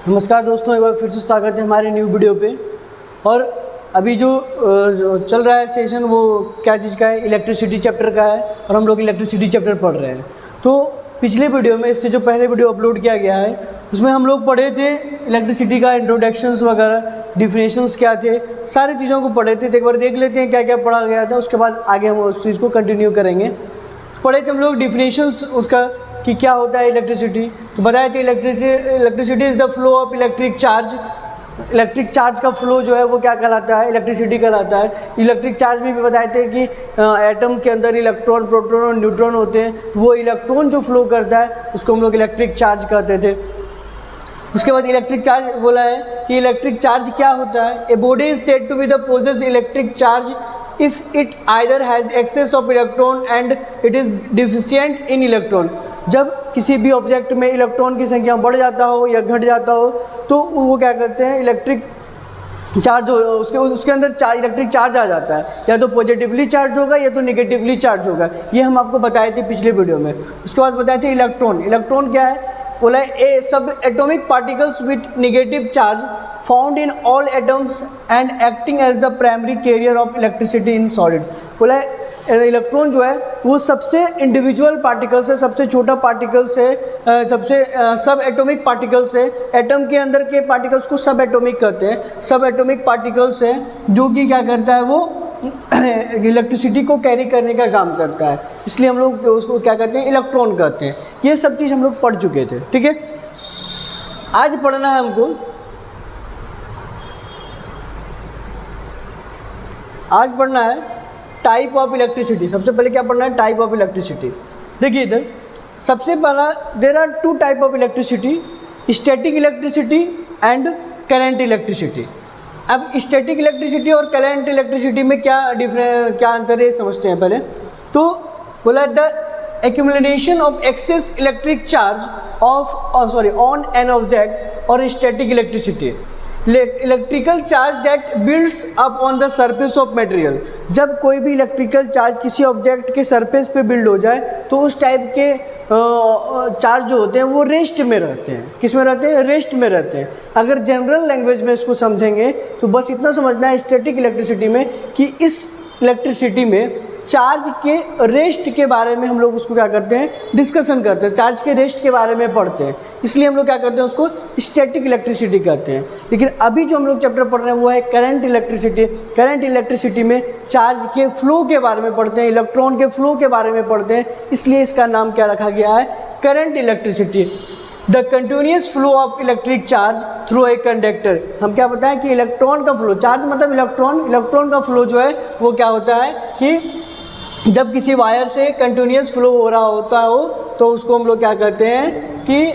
नमस्कार दोस्तों, एक बार फिर से स्वागत है हमारे न्यू वीडियो पे। और अभी जो चल रहा है सेशन वो क्या चीज़ का है, इलेक्ट्रिसिटी चैप्टर का है और हम लोग इलेक्ट्रिसिटी चैप्टर पढ़ रहे हैं। तो पिछले वीडियो में, इससे जो पहले वीडियो अपलोड किया गया है उसमें हम लोग पढ़े थे इलेक्ट्रिसिटी का इंट्रोडक्शंस वगैरह, डिफिनेशंस क्या थे, सारी चीज़ों को पढ़े थे। तो एक बार देख लेते हैं क्या क्या पढ़ा गया था, उसके बाद आगे हम उस चीज़ को कंटिन्यू करेंगे। पढ़े थे हम लोग डिफिनेशंस उसका कि क्या होता है इलेक्ट्रिसिटी। तो बताए थे electricity is the flow of electric charge. Electric charge का फ्लो जो है वो क्या कहलाता है, इलेक्ट्रिसिटी कहलाता है। इलेक्ट्रिक चार्ज में भी बताए थे कि एटम के अंदर इलेक्ट्रॉन, प्रोटॉन और न्यूट्रॉन होते हैं। तो वो इलेक्ट्रॉन जो फ्लो करता है उसको हम लोग इलेक्ट्रिक चार्ज कहते थे। उसके बाद इलेक्ट्रिक चार्ज बोला है कि इलेक्ट्रिक चार्ज क्या होता है। A body is said to be the possess electric charge if it either has excess of electron and it is deficient in electron। जब किसी भी ऑब्जेक्ट में इलेक्ट्रॉन की संख्या बढ़ जाता हो या घट जाता हो तो वो क्या करते हैं, इलेक्ट्रिक चार्ज उसके अंदर इलेक्ट्रिक चार्ज आ जाता है। या तो पॉजिटिवली चार्ज होगा या तो निगेटिवली चार्ज होगा। ये हम आपको बताए थे पिछले वीडियो में। उसके बाद बताए थे इलेक्ट्रॉन। इलेक्ट्रॉन क्या है, बोला a subatomic particles with negative charge found in all atoms and acting as the primary carrier of electricity in solid. बोला इलेक्ट्रॉन जो है वो सबसे इंडिविजुअल पार्टिकल्स है, सबसे छोटा पार्टिकल्स है, सबसे सब एटॉमिक पार्टिकल्स है। एटम के अंदर के पार्टिकल्स को सब एटॉमिक कहते हैं। सब एटॉमिक पार्टिकल्स है जो कि क्या करता है, वो इलेक्ट्रिसिटी को कैरी करने का काम करता है, इसलिए हम लोग उसको क्या कहते हैं, इलेक्ट्रॉन कहते हैं। ये सब चीज़ हम लोग पढ़ चुके थे। ठीक है, आज पढ़ना है हमको, आज पढ़ना है टाइप ऑफ इलेक्ट्रिसिटी। सबसे पहले क्या पढ़ना है, टाइप ऑफ इलेक्ट्रिसिटी। देखिए इधर सबसे पहला, there are two type of electricity, static electricity and current electricity. अब स्टैटिक इलेक्ट्रिसिटी और करंट इलेक्ट्रिसिटी में क्या अंतर है समझते हैं पहले। तो बोला the accumulation of excess electric charge on an object और static electricity. Electrical charge that builds up on the surface of material. जब कोई भी इलेक्ट्रिकल चार्ज किसी ऑब्जेक्ट के सरफेस पे बिल्ड हो जाए तो उस टाइप के चार्ज जो होते हैं वो रेस्ट में रहते हैं। किस में रहते हैं, रेस्ट में रहते हैं। अगर जनरल लैंग्वेज में इसको समझेंगे तो बस इतना समझना है स्टैटिक इलेक्ट्रिसिटी में कि इस इलेक्ट्रिसिटी में चार्ज के रेस्ट के बारे में हम लोग उसको क्या करते हैं, डिस्कशन करते हैं, चार्ज के रेस्ट के बारे में पढ़ते हैं। इसलिए हम लोग क्या करते हैं, उसको स्टैटिक इलेक्ट्रिसिटी कहते हैं। लेकिन अभी जो हम लोग चैप्टर पढ़ रहे हैं वो है करंट इलेक्ट्रिसिटी। करंट इलेक्ट्रिसिटी में चार्ज के फ्लो के बारे में पढ़ते हैं, इलेक्ट्रॉन के फ्लो के बारे में पढ़ते हैं, इसलिए इसका नाम क्या रखा गया है, current electricity. The continuous flow of electric charge through a conductor. हम क्या बताएं कि इलेक्ट्रॉन का फ्लो, चार्ज मतलब इलेक्ट्रॉन का फ्लो जो है वो क्या होता है कि जब किसी वायर से कंटिन्यूस फ्लो हो रहा होता हो तो उसको हम लोग क्या कहते हैं कि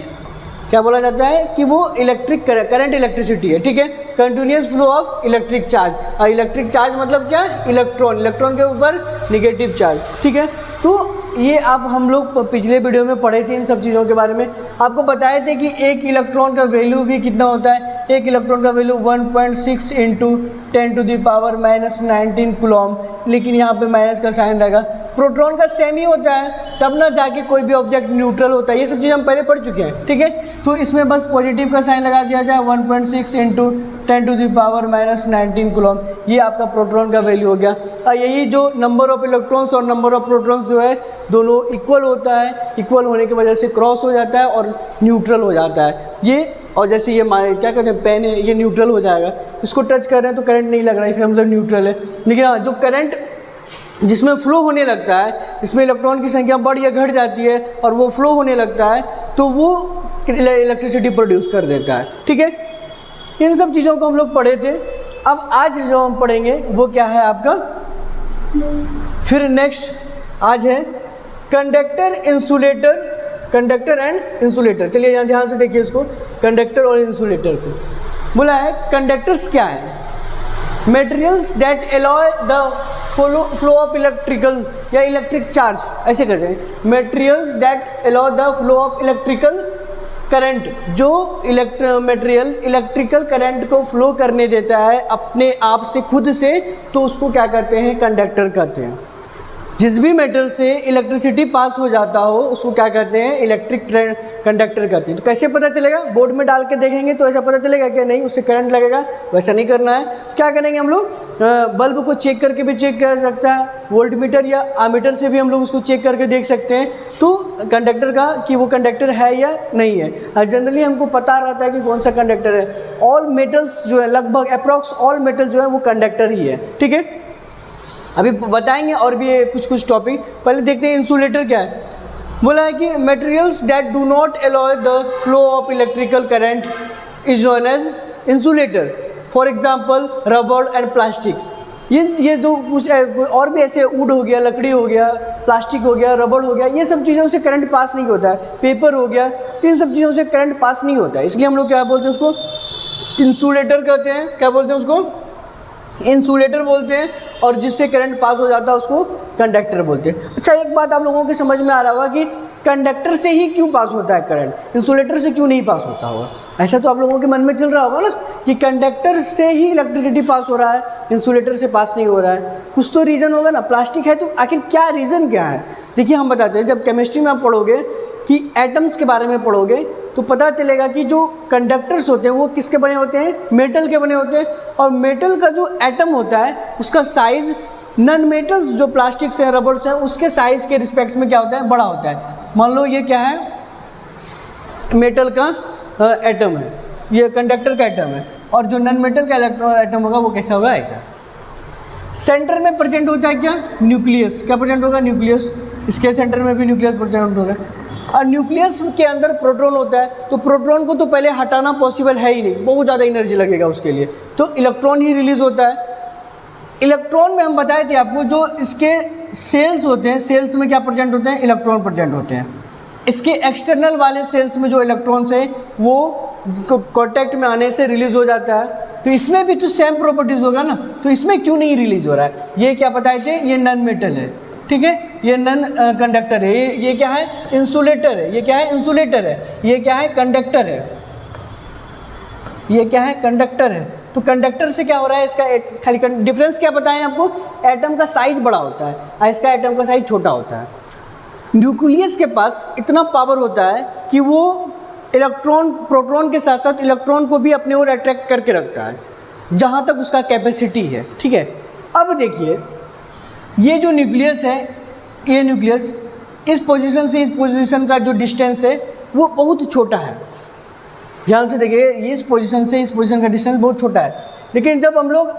क्या बोला जाता है कि वो करंट इलेक्ट्रिसिटी है। ठीक है, continuous flow of electric charge. और इलेक्ट्रिक चार्ज मतलब क्या, इलेक्ट्रॉन के ऊपर निगेटिव चार्ज। ठीक है, तो ये आप हम लोग पिछले वीडियो में पढ़े थे इन सब चीज़ों के बारे में। आपको बताए थे कि एक इलेक्ट्रॉन का वैल्यू भी कितना होता है, एक इलेक्ट्रॉन का वैल्यू 1.6 × 10⁻⁹ कूलम। लेकिन यहाँ पे माइनस का साइन रहेगा। प्रोटॉन का सेम ही होता है, तब ना जाके कोई भी ऑब्जेक्ट न्यूट्रल होता है। ये सब चीज़ हम पहले पढ़ चुके हैं। ठीक है, तो इसमें बस पॉजिटिव का साइन लगा दिया जाए, 1.6 × 10⁻⁻19 कूलम। ये आपका प्रोटॉन का वैल्यू हो गया। और यही जो नंबर ऑफ इलेक्ट्रॉन्स और नंबर ऑफ प्रोटॉन्स जो है दोनों इक्वल होता है, इक्वल होने की वजह से क्रॉस हो जाता है और न्यूट्रल हो जाता है ये। और जैसे ये क्या कहते हैं, पेन है, ये न्यूट्रल हो जाएगा। इसको टच कर रहे हैं तो करंट नहीं लग रहा है, इसका मतलब न्यूट्रल है। लेकिन हाँ, जो करंट जिसमें फ्लो होने लगता है, इसमें इलेक्ट्रॉन की संख्या बढ़ या घट जाती है और वो फ्लो होने लगता है तो वो इलेक्ट्रिसिटी प्रोड्यूस कर देता है। ठीक है, इन सब चीज़ों को हम लोग पढ़े थे। अब आज जो हम पढ़ेंगे वो क्या है आपका, फिर नेक्स्ट आज है कंडक्टर एंड इंसुलेटर। चलिए यहाँ ध्यान से देखिए इसको, कंडक्टर और इंसुलेटर को। बोला है कंडक्टर्स क्या है, materials that allow the flow of electrical या इलेक्ट्रिक चार्ज, ऐसे कहते हैं, materials that allow the flow of electrical current. जो मटेरियल इलेक्ट्रिकल करंट को फ्लो करने देता है अपने आप से, खुद से, तो उसको क्या कहते हैं, कंडक्टर कहते हैं। जिस भी मेटल से इलेक्ट्रिसिटी पास हो जाता हो उसको क्या कहते हैं, इलेक्ट्रिक कंडक्टर कहते हैं। तो कैसे पता चलेगा, बोर्ड में डाल के देखेंगे तो ऐसा पता चलेगा कि नहीं उससे करंट लगेगा, वैसा नहीं करना है। क्या करेंगे हम लोग, बल्ब को चेक करके भी चेक कर सकता है, वोल्टमीटर या आमीटर से भी हम लोग उसको चेक करके देख सकते हैं तो कंडक्टर का कि वो कंडक्टर है या नहीं है। और जनरली हमको पता रहता है कि कौन सा कंडक्टर है। ऑल मेटल्स जो है, लगभग अप्रॉक्स ऑल मेटल जो है वो कंडक्टर ही है, ठीक है। अभी बताएंगे और भी कुछ टॉपिक, पहले देखते हैं इंसुलेटर क्या है। बोला है कि materials that do not allow the flow of electrical current is known as insulator, for example rubber and plastic. ये जो कुछ और भी ऐसे वुड हो गया, लकड़ी हो गया, प्लास्टिक हो गया, रबर हो गया, ये सब चीज़ों से करंट पास नहीं होता है, पेपर हो गया, इन सब चीज़ों से करंट पास नहीं होता है, इसलिए हम लोग क्या बोलते हैं उसको, इंसुलेटर कहते हैं। क्या बोलते हैं उसको, इंसुलेटर बोलते हैं। और जिससे करंट पास हो जाता है उसको कंडक्टर बोलते हैं। अच्छा, एक बात आप लोगों के समझ में आ रहा होगा कि कंडक्टर से ही क्यों पास होता है करंट, इंसुलेटर से क्यों नहीं पास होता होगा। ऐसा तो आप लोगों के मन में चल रहा होगा ना कि कंडक्टर से ही इलेक्ट्रिसिटी पास हो रहा है, इंसुलेटर से पास नहीं हो रहा है। कुछ तो रीज़न होगा ना, प्लास्टिक है तो आखिर क्या रीज़न क्या है। देखिए हम बताते हैं, जब केमिस्ट्री में आप पढ़ोगे कि एटम्स के बारे में पढ़ोगे तो पता चलेगा कि जो कंडक्टर्स होते हैं वो किसके बने होते हैं, मेटल के बने होते हैं। और मेटल का जो एटम होता है उसका साइज़ नॉन मेटल्स जो प्लास्टिक से रबर से उसके साइज़ के रिस्पेक्ट में क्या होता है, बड़ा होता है। मान लो ये क्या है, मेटल का एटम है, ये कंडक्टर का एटम है, और जो नॉन मेटल का एटम होगा वो कैसा होगा, ऐसा। सेंटर में प्रेजेंट होता है क्या, न्यूक्लियस। क्या प्रेजेंट होगा, न्यूक्लियस। इसके सेंटर में भी न्यूक्लियस प्रेजेंट होगा। और न्यूक्लियस के अंदर प्रोटॉन होता है, तो प्रोटॉन को तो पहले हटाना पॉसिबल है ही नहीं, बहुत ज़्यादा एनर्जी लगेगा उसके लिए, तो इलेक्ट्रॉन ही रिलीज होता है। इलेक्ट्रॉन में हम बताए थे आपको, जो इसके सेल्स होते हैं, सेल्स में क्या प्रेजेंट होते हैं, इलेक्ट्रॉन प्रेजेंट होते हैं। इसके एक्सटर्नल वाले सेल्स में जो इलेक्ट्रॉन्स है वो कॉन्टैक्ट में आने से रिलीज हो जाता है। तो इसमें भी तो सेम प्रॉपर्टीज होगा ना, तो इसमें क्यों नहीं रिलीज हो रहा है। ये क्या बताए थे, ये नॉन मेटल है, ठीक है, ये नॉन कंडक्टर है। ये क्या है, इंसुलेटर है। ये क्या है, इंसुलेटर है। ये क्या है, कंडक्टर है। ये क्या है, कंडक्टर है। तो कंडक्टर से क्या हो रहा है, इसका खाली डिफरेंस क्या बताएं आपको, एटम का साइज बड़ा होता है और इसका एटम का साइज छोटा होता है। न्यूक्लियस के पास इतना पावर होता है कि वो इलेक्ट्रॉन, प्रोटॉन के साथ साथ इलेक्ट्रॉन को भी अपने ओर अट्रैक्ट करके रखता है, जहाँ तक उसका कैपेसिटी है, ठीक है। अब देखिए, ये जो न्यूक्लियस है, ये न्यूक्लियस इस पोजीशन से इस पोजीशन का जो डिस्टेंस है वो बहुत छोटा है। ध्यान से देखिए, इस पोजीशन से इस पोजीशन का डिस्टेंस बहुत छोटा है, लेकिन जब हम लोग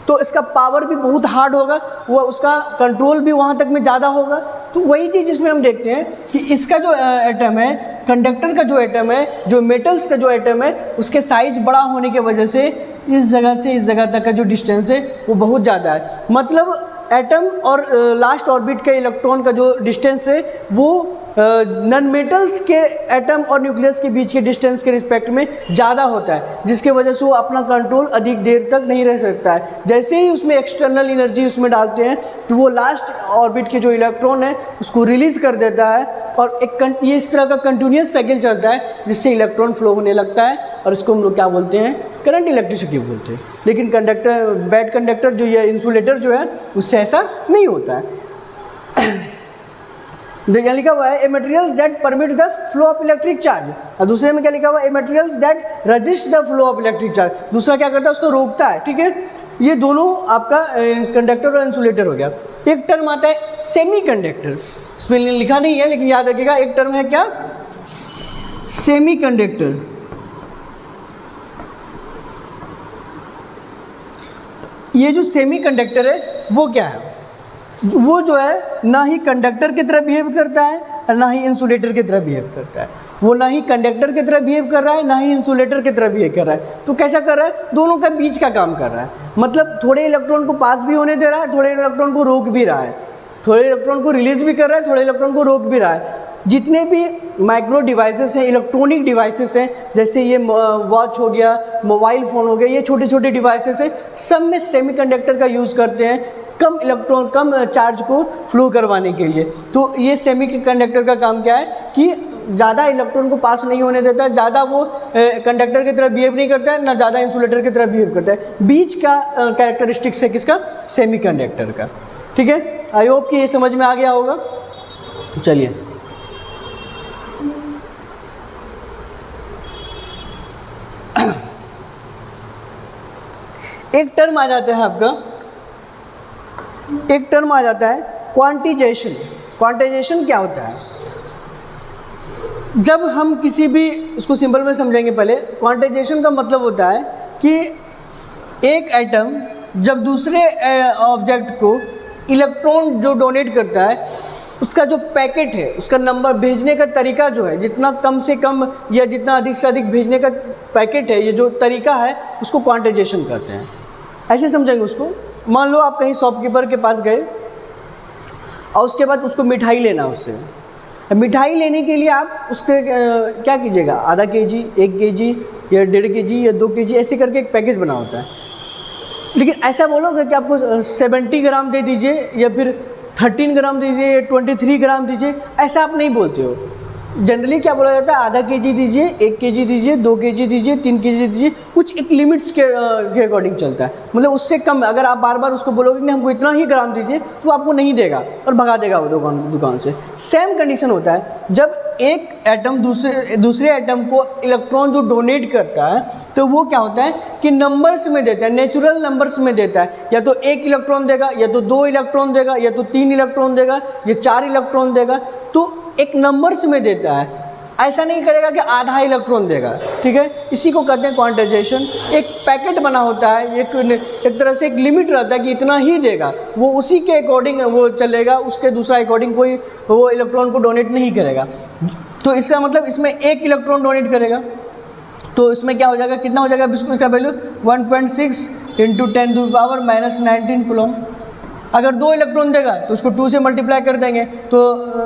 तो इसका पावर भी बहुत हार्ड होगा, वो उसका कंट्रोल भी वहाँ तक में ज़्यादा होगा। तो वही चीज़ इसमें हम देखते हैं कि इसका जो एटम है, कंडक्टर का जो एटम है, जो मेटल्स का जो एटम है, उसके साइज बड़ा होने की वजह से इस जगह से इस जगह तक का जो डिस्टेंस है वो बहुत ज़्यादा है। मतलब एटम और लास्ट ऑर्बिट के इलेक्ट्रॉन का जो डिस्टेंस है वो नॉन मेटल्स के एटम और न्यूक्लियस के बीच के डिस्टेंस के रिस्पेक्ट में ज़्यादा होता है, जिसके वजह से वो अपना कंट्रोल अधिक देर तक नहीं रह सकता है। जैसे ही उसमें एक्सटर्नल एनर्जी उसमें डालते हैं तो वो लास्ट ऑर्बिट के जो इलेक्ट्रॉन है उसको रिलीज कर देता है, और ये इस तरह का कंटिन्यूस साइकिल चलता है जिससे इलेक्ट्रॉन फ्लो होने लगता है, और इसको हम लोग क्या बोलते हैं, करंट इलेक्ट्रिसिटी बोलते हैं। लेकिन कंडक्टर, बैड कंडक्टर जो ये इंसुलेटर जो है उससे ऐसा नहीं होता है। यहाँ लिखा हुआ है a materials that permit the flow of electric charge, और दूसरे में क्या लिखा हुआ है, a materials that resist the flow of electric charge. दूसरा क्या करता है, उसको रोकता है, ठीक है। ये दोनों आपका कंडक्टर और इंसुलेटर हो गया। एक टर्म आता है सेमी कंडक्टर, इसमें लिखा नहीं है लेकिन याद रखिएगा, एक टर्म है क्या, सेमी कंडक्टर। ये जो सेमी कंडक्टर है वो क्या है, वो जो है ना ही कंडक्टर की तरह बिहेव करता है और ना ही इंसुलेटर की तरह बिहेव करता है। वो ना ही कंडक्टर की तरह बिहेव कर रहा है, ना ही इंसुलेटर की तरह बिहेव कर रहा है। तो कैसा कर रहा है, दोनों का बीच का काम कर रहा है। मतलब थोड़े इलेक्ट्रॉन को पास भी होने दे रहा है, थोड़े इलेक्ट्रॉन को रोक भी रहा है, थोड़े इलेक्ट्रॉन को रिलीज भी कर रहा है, थोड़े इलेक्ट्रॉन को रोक भी रहा है। जितने भी माइक्रो डिवाइसेस हैं, इलेक्ट्रॉनिक डिवाइसेस हैं, जैसे ये वॉच हो गया, मोबाइल फ़ोन हो गया, ये छोटे छोटे डिवाइसेस हैं, सब में सेमीकंडक्टर का यूज़ करते हैं कम इलेक्ट्रॉन, कम चार्ज को फ्लो करवाने के लिए। तो ये सेमीकंडक्टर का काम क्या है कि ज़्यादा इलेक्ट्रॉन को पास नहीं होने देता है, ज़्यादा वो कंडक्टर की तरह बिहेव नहीं करता है, ना ज़्यादा इंसुलेटर की तरह बिहेव करता है। बीच का कैरेक्टरिस्टिक्स है किसका, सेमीकंडक्टर का, ठीक है। आई होप कि ये समझ में आ गया होगा। चलिए एक टर्म आ जाता है आपका, एक टर्म आ जाता है क्वांटिजेशन। क्वांटिजेशन क्या होता है? जब हम किसी भी, इसको सिंपल में समझेंगे पहले। क्वांटिजेशन का मतलब होता है कि एक एटम जब दूसरे ऑब्जेक्ट को इलेक्ट्रॉन जो डोनेट करता है, उसका जो पैकेट है, उसका नंबर भेजने का तरीका जो है, जितना कम से कम या जितना अधिक से अधिक भेजने का पैकेट है, ये जो तरीका है उसको क्वांटिजेशन कहते हैं। ऐसे समझेंगे उसको। मान लो आप कहीं शॉपकीपर के पास गए और उसके बाद उसको मिठाई लेना उससे। मिठाई लेने के लिए आप उसके क्या कीजिएगा, आधा केजी, 1 केजी या 1.5 केजी या 2 केजी ऐसे करके एक पैकेज बना होता है। लेकिन ऐसा बोलोगे कि आपको 70 ग्राम दे दीजिए या फिर 13 ग्राम दीजिए, 23 ग्राम दीजिए, ऐसा आप नहीं बोलते हो। जनरली क्या बोला जाता है, आधा केजी दीजिए, 1 केजी दीजिए, 2 केजी दीजिए, 3 केजी दीजिए, कुछ एक लिमिट्स के अकॉर्डिंग चलता है। मतलब उससे कम अगर आप बार बार उसको बोलोगे कि हमको इतना ही ग्राम दीजिए, तो आपको नहीं देगा और भगा देगा वो दुकान से। सेम कंडीशन होता है जब एक एटम दूसरे एटम को इलेक्ट्रॉन जो डोनेट करता है, तो वो क्या होता है कि नंबर्स में देता है, नेचुरल नंबर्स में देता है। या तो 1 इलेक्ट्रॉन देगा, या तो 2 इलेक्ट्रॉन देगा, या तो 3 इलेक्ट्रॉन देगा, या 4 इलेक्ट्रॉन देगा। तो एक नंबर्स में देता है, ऐसा नहीं करेगा कि आधा इलेक्ट्रॉन देगा। ठीक है, इसी को कहते हैं क्वांटाइजेशन। एक पैकेट बना होता है, एक तरह से एक लिमिट रहता है कि इतना ही देगा, वो उसी के अकॉर्डिंग वो चलेगा, उसके दूसरा अकॉर्डिंग कोई वो इलेक्ट्रॉन को डोनेट नहीं करेगा। तो इसका मतलब इसमें 1 इलेक्ट्रॉन डोनेट करेगा, तो इसमें क्या हो जाएगा, कितना हो जाएगा इसका वैल्यू 1.6 × 10⁻⁻19 कूलम। अगर 2 इलेक्ट्रॉन देगा तो उसको 2 से मल्टीप्लाई कर देंगे, तो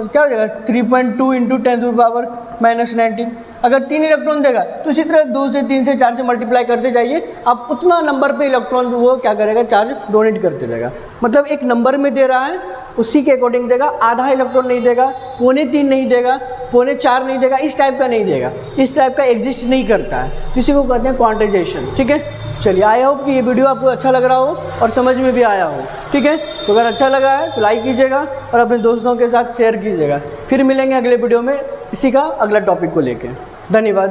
क्या हो जाएगा 3.2 × 10⁻⁻19। अगर 3 इलेक्ट्रॉन देगा तो इसी तरह 2 से 3 से 4 से मल्टीप्लाई करते जाइए, आप उतना नंबर पे इलेक्ट्रॉन वो क्या करेगा, चार्ज डोनेट करते रहेगा। मतलब एक नंबर में दे रहा है, उसी के अकॉर्डिंग देगा। आधा इलेक्ट्रॉन नहीं देगा, 3.25 नहीं देगा, 4.25 नहीं देगा, इस टाइप का नहीं देगा। इस टाइप का एग्जिस्ट नहीं करता है, तो इसी को कहते हैं क्वांटाइजेशन। ठीक है, चलिए आई होप कि ये वीडियो आपको अच्छा लग रहा हो और समझ में भी आया हो। ठीक है, तो अगर अच्छा लगा है तो लाइक कीजिएगा और अपने दोस्तों के साथ शेयर कीजिएगा। फिर मिलेंगे अगले वीडियो में इसी का अगला टॉपिक को लेकर। धन्यवाद।